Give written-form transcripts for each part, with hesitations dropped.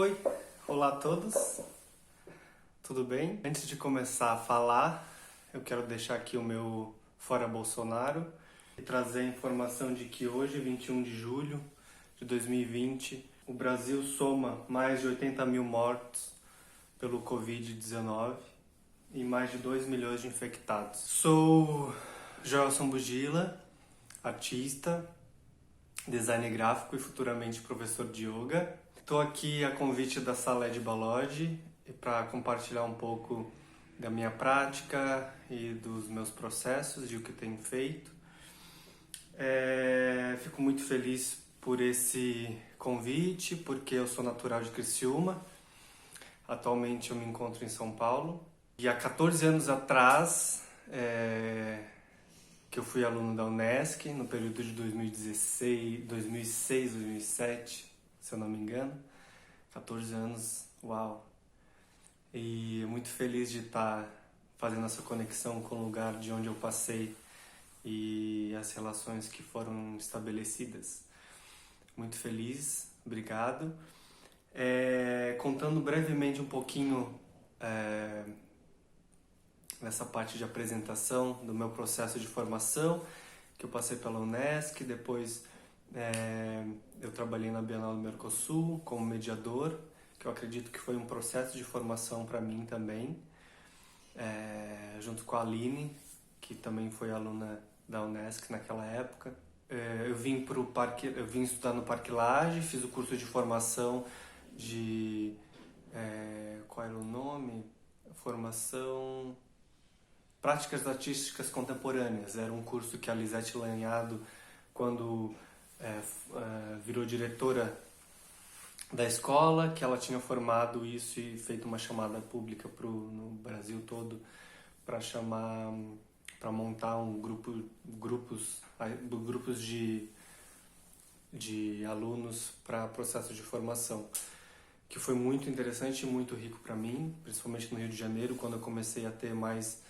Oi, olá a todos, tudo bem? Antes de começar a falar, eu quero deixar aqui o meu Fora Bolsonaro e trazer a informação de que hoje, 21 de julho de 2020, o Brasil soma mais de 80 mil mortos pelo Covid-19 e mais de 2 milhões de infectados. Sou Joelson Bugila, artista, designer gráfico e futuramente professor de yoga. Estou aqui a convite da Saled Balodi para compartilhar um pouco da minha prática e dos meus processos e o que tenho feito. Fico muito feliz por esse convite, porque eu sou natural de Criciúma. Atualmente eu me encontro em São Paulo. E há 14 anos atrás, que eu fui aluno da Unesc, no período de 2016, 2006, 2007, se eu não me engano. 14 anos, uau! E muito feliz de estar fazendo essa conexão com o lugar de onde eu passei e as relações que foram estabelecidas. Muito feliz, obrigado. Contando brevemente um pouquinho nessa parte de apresentação do meu processo de formação, que eu passei pela Unesc, depois eu trabalhei na Bienal do Mercosul como mediador, que eu acredito que foi um processo de formação para mim também, junto com a Aline, que também foi aluna da Unesc naquela época. Eu vim estudar no Parque Lage, fiz o curso de formação de... qual era o nome? Formação... Práticas Artísticas Contemporâneas. Era um curso que a Lisete Lanhado, quando virou diretora da escola, que ela tinha formado isso e feito uma chamada pública no Brasil todo para montar grupos de alunos para processo de formação, que foi muito interessante e muito rico para mim, principalmente no Rio de Janeiro, quando eu comecei a ter mais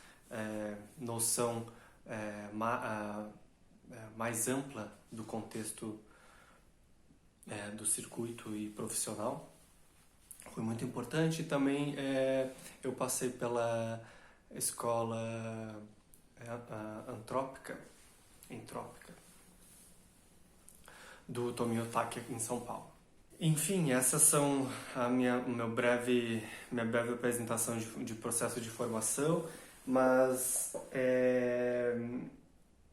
noção mais ampla do contexto do circuito e profissional. Foi muito importante. Também eu passei pela escola entrópica do Tomiotaki em São Paulo. Enfim, essas são minha breve apresentação de processo de formação, mas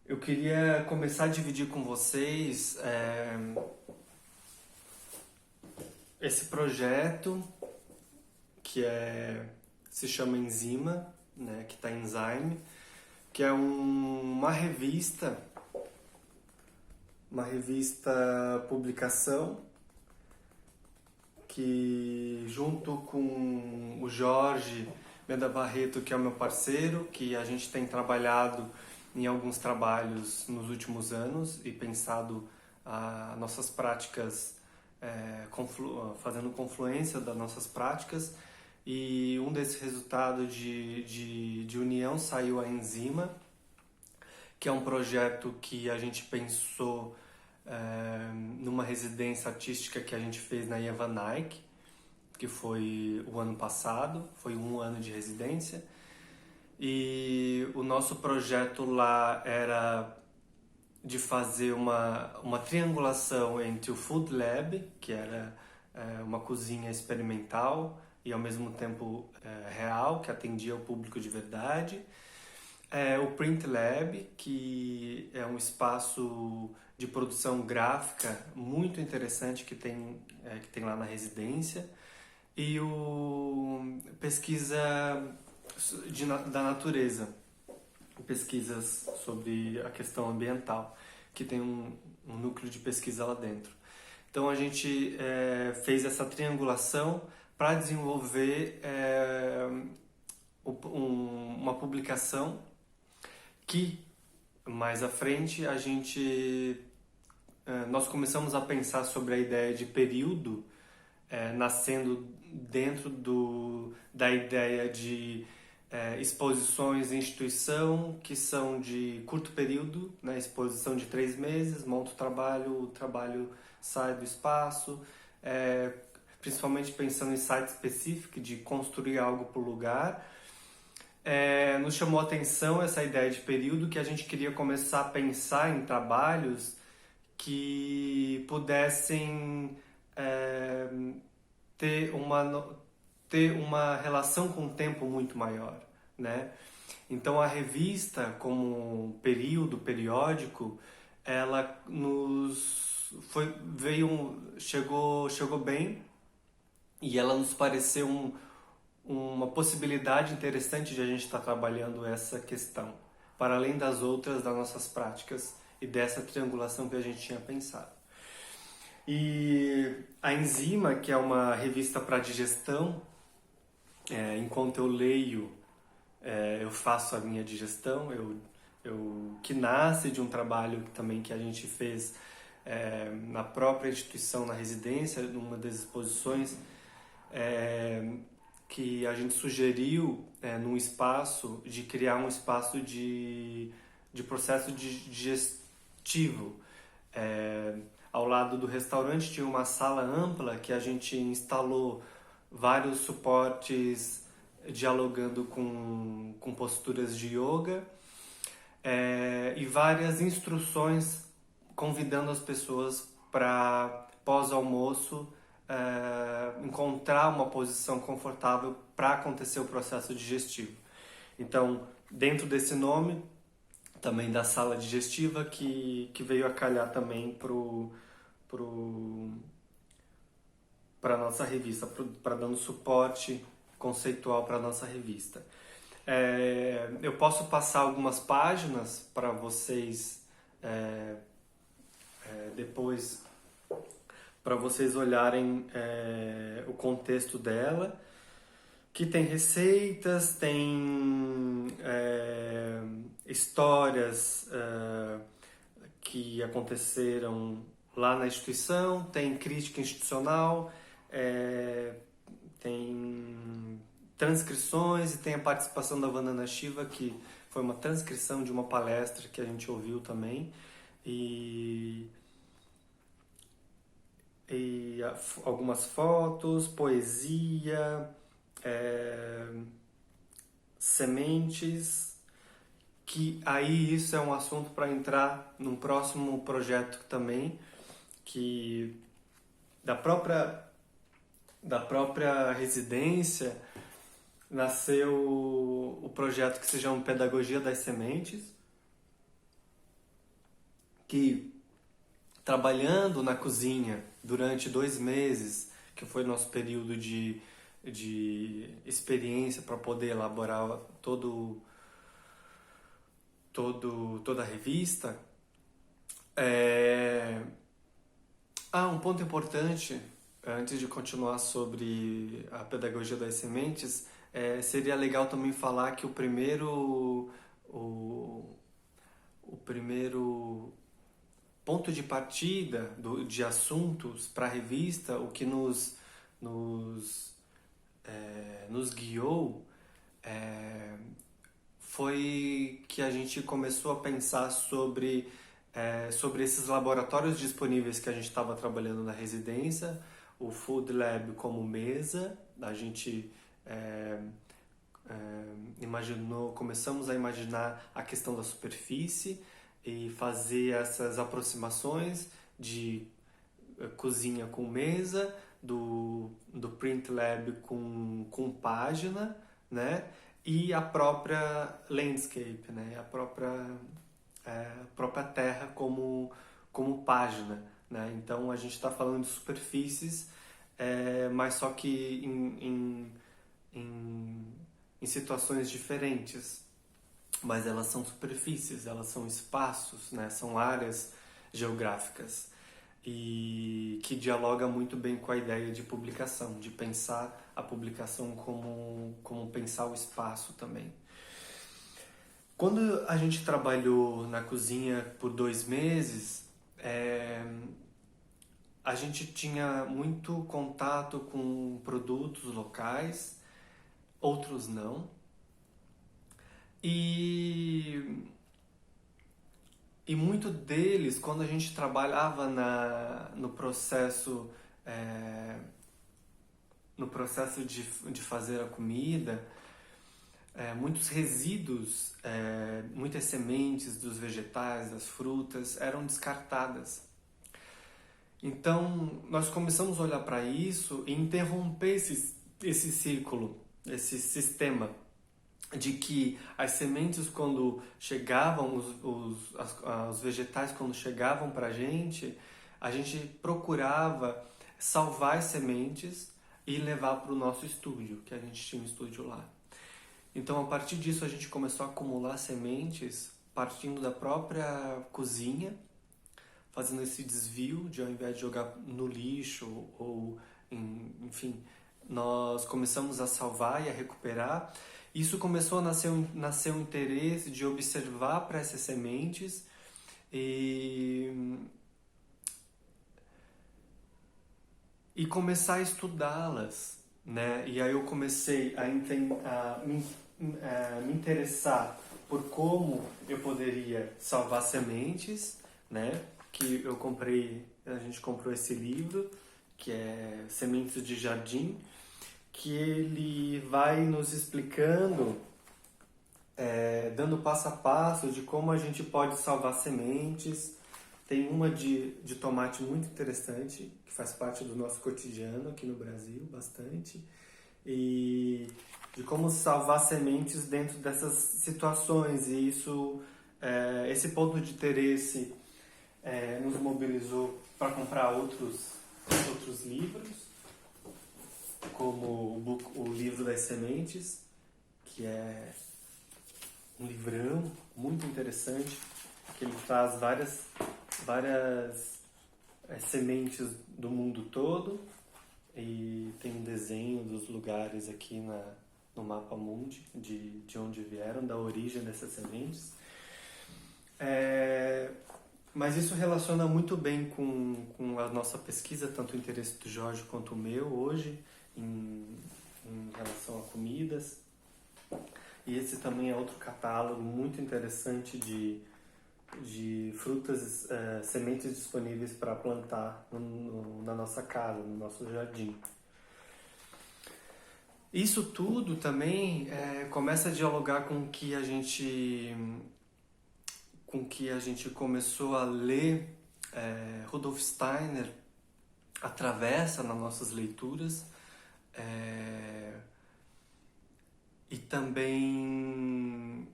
eu queria começar a dividir com vocês esse projeto que se chama Enzima, né, que está em Enzyme, que é uma revista publicação que, junto com o Jorge Meda Barreto, que é o meu parceiro, que a gente tem trabalhado em alguns trabalhos nos últimos anos e pensado nossas práticas, fazendo confluência das nossas práticas, e um desses resultados de união saiu a Enzima, que é um projeto que a gente pensou numa residência artística que a gente fez na Eva Nike, que foi o ano passado, foi 1 ano de residência, e o nosso projeto lá era de fazer uma triangulação entre o Food Lab, que era uma cozinha experimental e ao mesmo tempo real, que atendia o público de verdade, o Print Lab, que é um espaço de produção gráfica muito interessante que tem lá na residência, e o pesquisa da natureza, pesquisas sobre a questão ambiental, que tem um núcleo de pesquisa lá dentro. Então a gente fez essa triangulação para desenvolver uma publicação que mais à frente nós começamos a pensar sobre a ideia de período, nascendo dentro da ideia de exposições em instituição que são de curto período, né? Exposição de 3 meses, monta o trabalho sai do espaço, principalmente pensando em site específico, de construir algo para o lugar, nos chamou a atenção essa ideia de período, que a gente queria começar a pensar em trabalhos que pudessem ter uma relação com o tempo muito maior, né? Então a revista, como período periódico, ela chegou bem, e ela nos pareceu uma possibilidade interessante de a gente estar trabalhando essa questão, para além das outras, das nossas práticas e dessa triangulação que a gente tinha pensado. E a Enzima, que é uma revista para digestão, enquanto eu leio, eu faço a minha digestão, que nasce de um trabalho também que a gente fez na própria instituição, na residência, numa das exposições, que a gente sugeriu num espaço, de criar um espaço de processo digestivo. Ao lado do restaurante tinha uma sala ampla que a gente instalou vários suportes dialogando com posturas de yoga, e várias instruções convidando as pessoas para, pós-almoço, encontrar uma posição confortável para acontecer o processo digestivo. Então, dentro desse nome, também da sala digestiva, que veio a calhar também para a nossa revista, para dando suporte conceitual para a nossa revista. Eu posso passar algumas páginas para vocês depois, para vocês olharem o contexto dela, que tem receitas, tem histórias que aconteceram lá na instituição, tem crítica institucional, tem transcrições, e tem a participação da Vandana Shiva, que foi uma transcrição de uma palestra que a gente ouviu também, e algumas fotos, poesia, sementes, que aí isso é um assunto para entrar num próximo projeto também, que da própria residência nasceu o projeto que se chama Pedagogia das Sementes, que, trabalhando na cozinha durante 2 meses, que foi nosso período de experiência para poder elaborar toda a revista. Um ponto importante, antes de continuar sobre a pedagogia das sementes, seria legal também falar que o primeiro ponto de partida de assuntos para a revista, o que nos guiou, foi que a gente começou a pensar sobre esses laboratórios disponíveis que a gente estava trabalhando na residência, o Food Lab como mesa. A gente começamos a imaginar a questão da superfície e fazer essas aproximações de cozinha com mesa, do Print Lab com página, né? E a própria landscape, né? A própria terra como página, né? Então a gente está falando de superfícies, mas só que em situações diferentes. Mas elas são superfícies, elas são espaços, né? São áreas geográficas, e que dialoga muito bem com a ideia de publicação, de pensar a publicação como pensar o espaço também. Quando a gente trabalhou na cozinha por 2 meses, a gente tinha muito contato com produtos locais, outros não. E muito deles, quando a gente trabalhava no processo no processo de fazer a comida, muitos resíduos, muitas sementes dos vegetais, das frutas eram descartadas. Então, nós começamos a olhar para isso e interromper esse círculo, esse sistema de que as sementes, quando chegavam, os vegetais, quando chegavam para a gente procurava salvar as sementes e levar para o nosso estúdio, que a gente tinha um estúdio lá. Então, a partir disso, a gente começou a acumular sementes partindo da própria cozinha, fazendo esse desvio de, ao invés de jogar no lixo ou, enfim, nós começamos a salvar e a recuperar. Isso começou a nascer um interesse de observar para essas sementes e começar a estudá-las, né? E aí eu comecei a me interessar por como eu poderia salvar sementes, né? Que a gente comprou esse livro, que é Sementes de Jardim, que ele vai nos explicando, dando passo a passo de como a gente pode salvar sementes. Tem uma de tomate muito interessante, que faz parte do nosso cotidiano aqui no Brasil, bastante. E de como salvar sementes dentro dessas situações. E isso, esse ponto de interesse nos mobilizou para comprar outros livros, como o livro das sementes, que é um livrão muito interessante, que ele traz várias sementes do mundo todo e tem um desenho dos lugares aqui no mapa mundi, de onde vieram, da origem dessas sementes. Mas isso relaciona muito bem com a nossa pesquisa, tanto o interesse do Jorge quanto o meu hoje, em relação a comidas. E esse também é outro catálogo muito interessante de frutas, sementes disponíveis para plantar na nossa casa, no nosso jardim. Isso tudo também começa a dialogar com o que a gente começou a ler. Rudolf Steiner atravessa nas nossas leituras, e também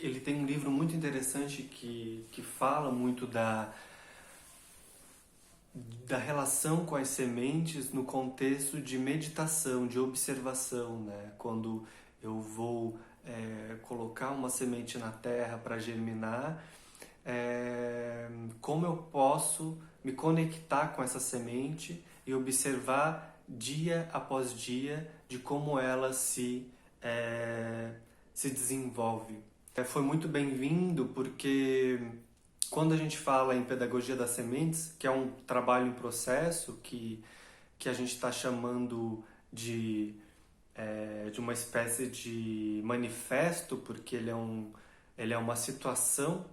ele tem um livro muito interessante que fala muito da relação com as sementes no contexto de meditação, de observação, né? Quando eu vou colocar uma semente na terra para germinar, como eu posso me conectar com essa semente e observar dia após dia de como ela se desenvolve. Foi muito bem-vindo porque quando a gente fala em pedagogia das sementes, que é um trabalho em processo que a gente está chamando de uma espécie de manifesto, porque ele é uma situação,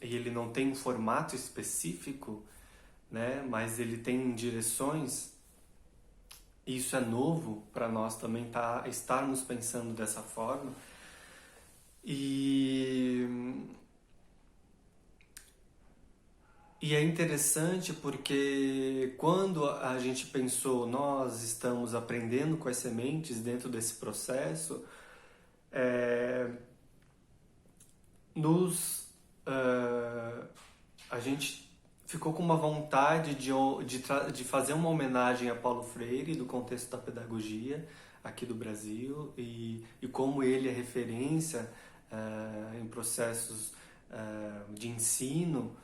e ele não tem um formato específico, né? Mas ele tem direções. Isso é novo para nós também estarmos pensando dessa forma. E é interessante porque quando a gente pensou, nós estamos aprendendo com as sementes dentro desse processo, a gente ficou com uma vontade de fazer uma homenagem a Paulo Freire, do contexto da pedagogia aqui do Brasil, e como ele é referência em processos de ensino,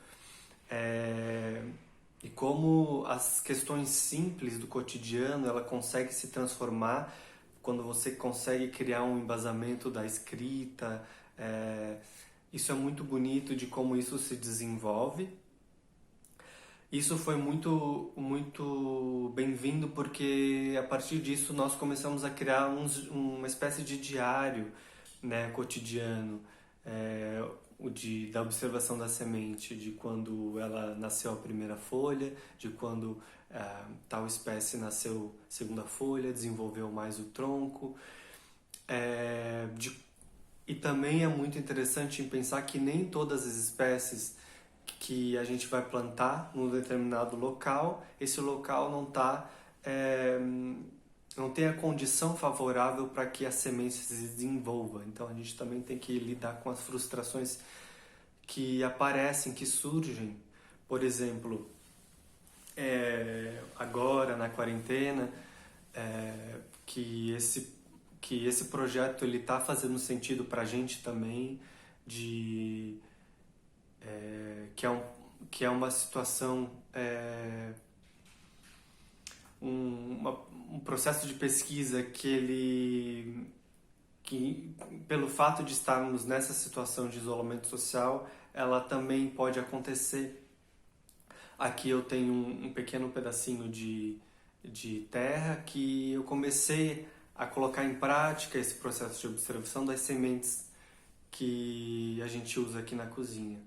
e como as questões simples do cotidiano ela consegue se transformar quando você consegue criar um embasamento da escrita. Isso é muito bonito de como isso se desenvolve. Isso foi muito, muito bem-vindo porque a partir disso nós começamos a criar uma espécie de diário, né, cotidiano. da observação da semente, de quando ela nasceu a primeira folha, de quando tal espécie nasceu segunda folha, desenvolveu mais o tronco. E também é muito interessante em pensar que nem todas as espécies que a gente vai plantar num determinado local, esse local não tem a condição favorável para que a semente se desenvolva. Então a gente também tem que lidar com as frustrações que aparecem, que surgem. Por exemplo, agora na quarentena, que esse projeto ele está fazendo sentido para a gente também, que é uma situação, um processo de pesquisa que pelo fato de estarmos nessa situação de isolamento social, ela também pode acontecer. Aqui eu tenho um pequeno pedacinho de terra que eu comecei a colocar em prática esse processo de observação das sementes que a gente usa aqui na cozinha.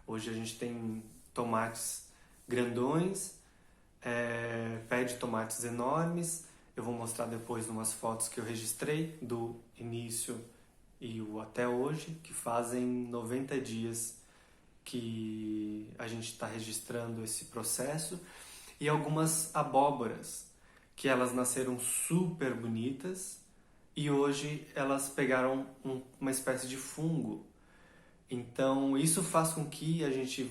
Hoje a gente tem tomates grandões, pé de tomates enormes. Eu vou mostrar depois umas fotos que eu registrei do início e o até hoje, que fazem 90 dias que a gente está registrando esse processo. E algumas abóboras, que elas nasceram super bonitas e hoje elas pegaram uma espécie de fungo. Então isso faz com que a gente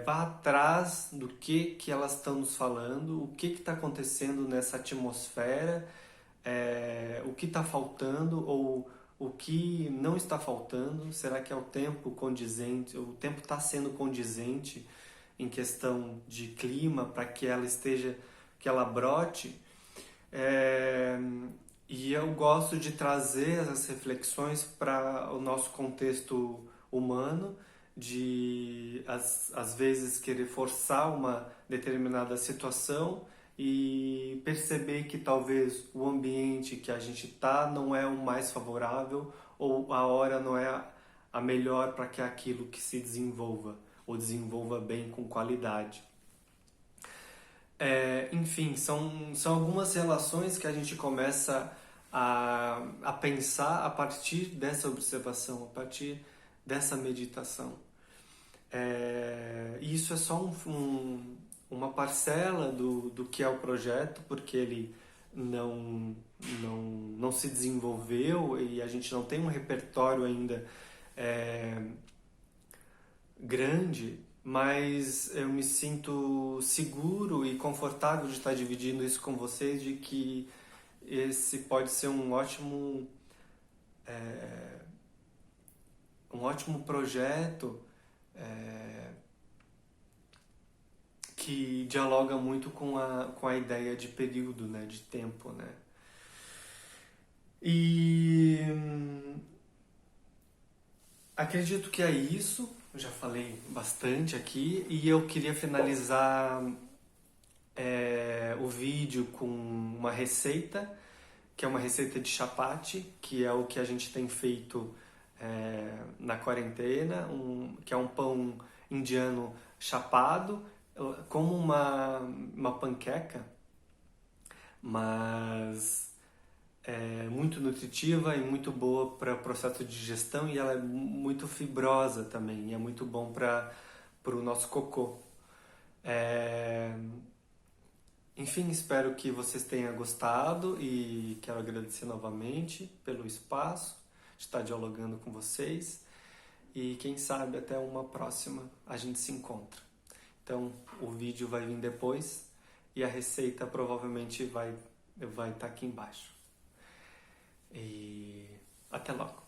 vá atrás do que elas estão nos falando, o que está acontecendo nessa atmosfera, o que está faltando ou o que não está faltando. Será que é o tempo condizente? O tempo está sendo condizente em questão de clima para que ela brote? E eu gosto de trazer essas reflexões para o nosso contexto humano, de às vezes querer forçar uma determinada situação e perceber que talvez o ambiente que a gente está não é o mais favorável ou a hora não é a melhor para que aquilo que se desenvolva ou desenvolva bem com qualidade. Enfim, são algumas relações que a gente começa a pensar a partir dessa observação, a partir dessa meditação. E isso é só uma parcela do que é o projeto, porque ele não se desenvolveu e a gente não tem um repertório ainda grande, mas eu me sinto seguro e confortável de estar dividindo isso com vocês, de que esse pode ser um ótimo projeto que dialoga muito com a ideia de período, né, de tempo, né? E acredito que é isso. Eu já falei bastante aqui e eu queria finalizar o vídeo com uma receita, que é uma receita de chapati, que é o que a gente tem feito na quarentena, que é um pão indiano chapado, como uma panqueca, mas muito nutritiva e muito boa para o processo de digestão, e ela é muito fibrosa também, e é muito bom para o nosso cocô. Enfim, espero que vocês tenham gostado e quero agradecer novamente pelo espaço de estar dialogando com vocês, e quem sabe até uma próxima a gente se encontra. Então o vídeo vai vir depois e a receita provavelmente vai estar aqui embaixo. E até logo!